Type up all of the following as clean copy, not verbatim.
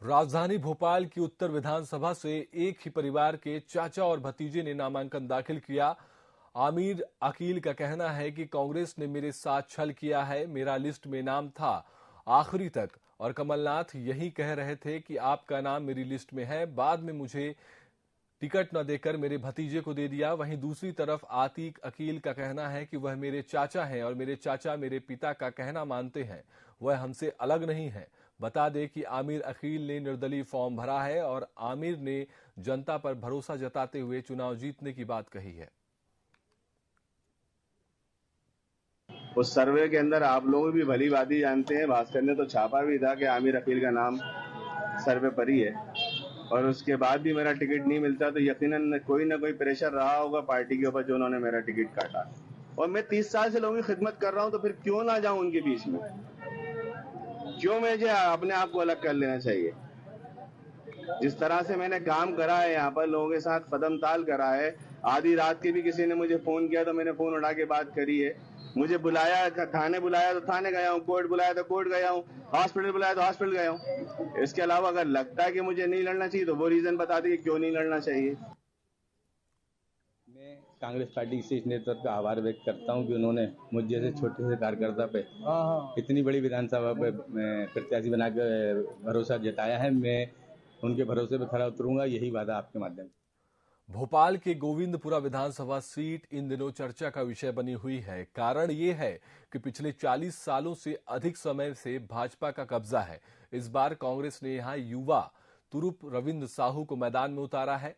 राजधानी भोपाल की उत्तर विधानसभा से एक ही परिवार के चाचा और भतीजे ने नामांकन दाखिल किया। आमिर अकील का कहना है कि कांग्रेस ने मेरे साथ छल किया है, मेरा लिस्ट में नाम था आखिरी तक और कमलनाथ यही कह रहे थे कि आपका नाम मेरी लिस्ट में है। बाद में मुझे टिकट न देकर मेरे भतीजे को दे दिया। वहीं दूसरी तरफ आतीक अकील का कहना है कि वह मेरे चाचा हैं और मेरे चाचा मेरे पिता का कहना मानते हैं, वह हमसे अलग नहीं है। बता दें कि आमिर अकील ने निर्दलीय फॉर्म भरा है और आमिर ने जनता पर भरोसा जताते हुए चुनाव जीतने की बात कही है। उस सर्वे के अंदर आप लोग भी भली बात जानते हैं, भास्कर ने तो छापा भी था कि आमिर अकील का नाम सर्वे पर ही है और उसके बाद भी मेरा टिकट नहीं मिलता तो यकीनन कोई ना कोई प्रेशर रहा होगा पार्टी के ऊपर जो उन्होंने मेरा टिकट काटा। और मैं 30 साल से लोगों की खिदमत कर रहा हूं तो फिर क्यों ना जाऊं उनके बीच में, क्यों मुझे अपने आप को अलग कर लेना चाहिए। जिस तरह से मैंने काम करा है यहाँ पर, लोगों के साथ कदम ताल करा है, आधी रात के भी किसी ने मुझे फोन किया तो मैंने फोन उठा के बात करी है। मुझे बुलाया, थाने बुलाया तो थाने गया हूँ, कोर्ट बुलाया तो कोर्ट गया हूँ, हॉस्पिटल बुलाया तो हॉस्पिटल गया हूँ। इसके अलावा अगर लगता है कि मुझे नहीं लड़ना चाहिए तो वो रीजन बता दें कि क्यों नहीं लड़ना चाहिए। मैं कांग्रेस पार्टी के नेतृत्व का आभार व्यक्त करता हूं कि उन्होंने मुझ जैसे छोटे से कार्यकर्ता पे इतनी बड़ी विधानसभा पे प्रत्याशी बनाकर भरोसा जताया है। मैं उनके भरोसे पे खरा उतरूंगा, यही वादा आपके माध्यम से। भोपाल के गोविंदपुरा विधानसभा सीट इन दिनों चर्चा का विषय बनी हुई है। कारण ये है कि पिछले 40 सालों से अधिक समय से भाजपा का कब्जा है। इस बार कांग्रेस ने यहां युवा तुरुप रविंद्र साहू को मैदान में उतारा है।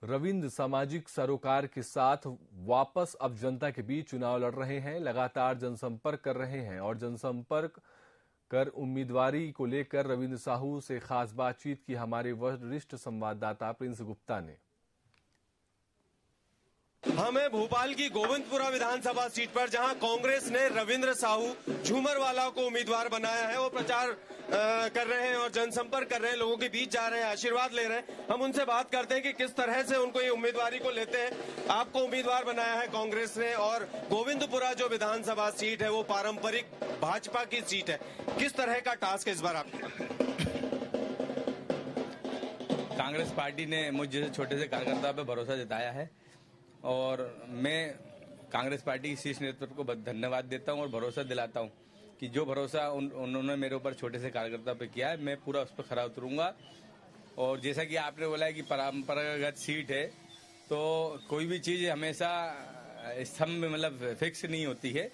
रविंद्र सामाजिक सरोकार के साथ वापस अब जनता के बीच चुनाव लड़ रहे हैं, लगातार जनसंपर्क कर रहे हैं और जनसंपर्क कर उम्मीदवारी को लेकर रविंद्र साहू से खास बातचीत की हमारे वरिष्ठ संवाददाता प्रिंस गुप्ता ने। हमें भोपाल की गोविंदपुरा विधानसभा सीट पर जहां कांग्रेस ने रविंद्र साहू झूमरवाला को उम्मीदवार बनाया है, वो प्रचार कर रहे हैं और जनसंपर्क कर रहे हैं, लोगों के बीच जा रहे हैं, आशीर्वाद ले रहे हैं। हम उनसे बात करते हैं कि किस तरह से उनको ये उम्मीदवारी को लेते हैं। आपको उम्मीदवार बनाया है कांग्रेस ने और गोविंदपुरा जो विधानसभा सीट है वो पारंपरिक भाजपा की सीट है, किस तरह का टास्क इस बार आपको? कांग्रेस पार्टी ने मुझ जैसे छोटे से कार्यकर्ता पे भरोसा जताया है और मैं कांग्रेस पार्टी की शीर्ष नेतृत्व को धन्यवाद देता हूं और भरोसा दिलाता हूं कि जो भरोसा उन्होंने मेरे ऊपर छोटे से कार्यकर्ता पे किया है, मैं पूरा उस पर खरा उतरूंगा। और जैसा कि आपने बोला है कि परंपरागत सीट है तो कोई भी चीज हमेशा स्तंभ मतलब फिक्स नहीं होती है।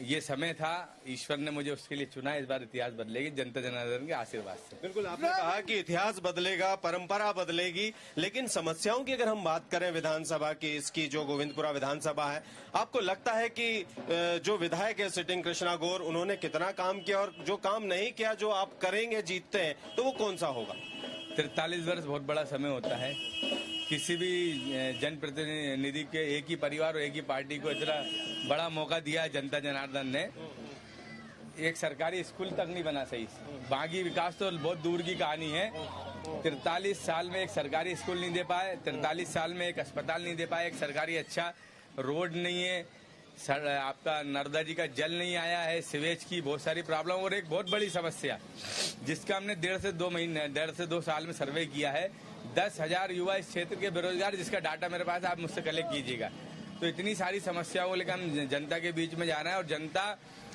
ये समय था, ईश्वर ने मुझे उसके लिए चुना। इस बार इतिहास बदलेगी जनता जनार्दन के आशीर्वाद से। बिल्कुल, आपने कहा कि इतिहास बदलेगा, परंपरा बदलेगी, लेकिन समस्याओं की अगर हम बात करें विधानसभा की, इसकी जो गोविंदपुरा विधानसभा है, आपको लगता है कि जो विधायक है सिटिंग कृष्णा गौर, उन्होंने कितना काम किया और जो काम नहीं किया, जो आप करेंगे जीतते हैं, तो वो कौन सा होगा? 43 वर्ष बहुत बड़ा समय होता है। किसी भी जनप्रतिनिधि के एक ही परिवार और एक ही पार्टी को इतना बड़ा मौका दिया है जनता जनार्दन ने। एक सरकारी स्कूल तक नहीं बना सही, बाकी विकास तो बहुत दूर की कहानी है। 43 साल में एक सरकारी स्कूल नहीं दे पाए, 43 साल में एक अस्पताल नहीं दे पाए, एक सरकारी अच्छा रोड नहीं है, आपका नर्मदा जी का जल नहीं आया है, सीवेज की बहुत सारी प्रॉब्लम और एक बहुत बड़ी समस्या जिसका हमने 1.5 से 2 साल में सर्वे किया है। 10,000 युवा इस क्षेत्र के बेरोजगार, जिसका डाटा मेरे पास, आप मुझसे कलेक्ट कीजिएगा। तो इतनी सारी समस्याओं को लेकर हम जनता के बीच में जाना है और जनता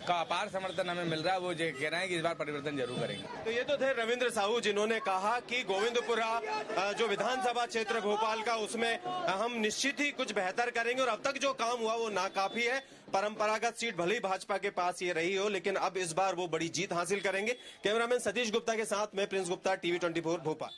का अपार समर्थन हमें मिल रहा है। वो कह रहे हैं कि इस बार परिवर्तन जरूर करेंगे। तो ये तो थे रविंद्र साहू, जिन्होंने कहा कि गोविंदपुरा जो विधानसभा क्षेत्र भोपाल का, उसमें हम निश्चित ही कुछ बेहतर करेंगे और अब तक जो काम हुआ वो नाकाफी है। परंपरागत सीट भले ही भाजपा के पास ये रही हो, लेकिन अब इस बार वो बड़ी जीत हासिल करेंगे। कैमरामैन सतीश गुप्ता के साथ मैं प्रिंस गुप्ता, TV 24 भोपाल।